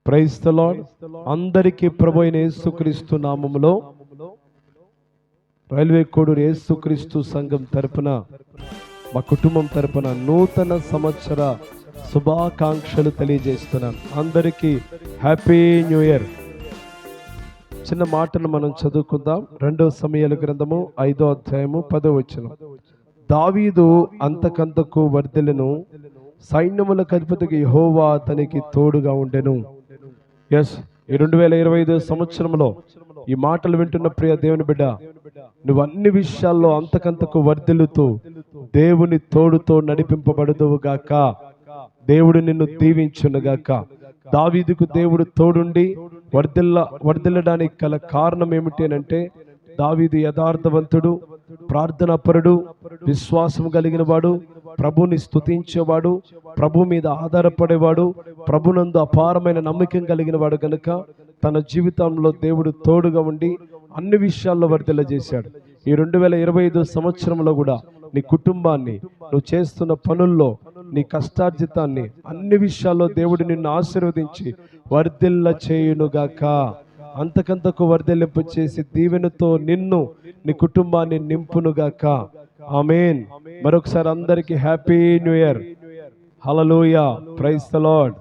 Praise the lord. అందరికీ ప్రభు అయిన యేసుక్రీస్తు నామములో రైల్వే కోడూరు యేసుక్రీస్తు సంఘం తరపున మా కుటుంబం తరపున నూతన సంవత్సర శుభాకాంక్షలు తెలియజేస్తున్నాను. అందరికీ హ్యాపీ న్యూ ఇయర్. చిన్న మాటను మనం చదువుకుందాం. 2 సమూయేలు గ్రంథము 5వ అధ్యాయము 10వ వచనం. దావీదు అంతకంతకు వర్ధిల్లెను, సైన్యములకు అధిపతికి యెహోవా అతనికి తోడుగా ఉండెను. ఈ 2025 సంవత్సరంలో ఈ మాటలు వింటున్న ప్రియ దేవుని బిడ్డ, నువ్వు అన్ని విషయాల్లో అంతకంతకు వర్ధిల్లుతూ దేవుని తోడుతో నడిపింపబడుదువు గాక. దేవుడు నిన్ను దీవించును గాక. దావీదుకు దేవుడు తోడుండి వర్ధిల్లడానికి గల కారణం ఏమిటి అంటే, దావీదు యథార్థవంతుడు, ప్రార్థనాపరుడు, విశ్వాసం కలిగిన వాడు, ప్రభుని స్తుతించేవాడు, ప్రభు మీద ఆధారపడేవాడు, ప్రభునందు అపారమైన నమ్మకం కలిగిన వాడు కనుక తన జీవితంలో దేవుడు తోడుగా ఉండి అన్ని విషయాల్లో వర్ధిల్ల చేశాడు. ఈ 2025 సంవత్సరంలో కూడా నీ కుటుంబాన్ని, నువ్వు చేస్తున్న పనుల్లో, నీ కష్టార్జితాన్ని, అన్ని విషయాల్లో దేవుడు నిన్ను ఆశీర్వదించి వర్ధిల్ల చేయునుగాక. అంతకంతకు వర్ధిల్లింపు చేసి దీవెనతో నిన్ను, నీ కుటుంబాన్ని నింపునుగాక. ఆమేన్. మరొకసారి అందరికీ happy new year. Hallelujah. Praise the lord.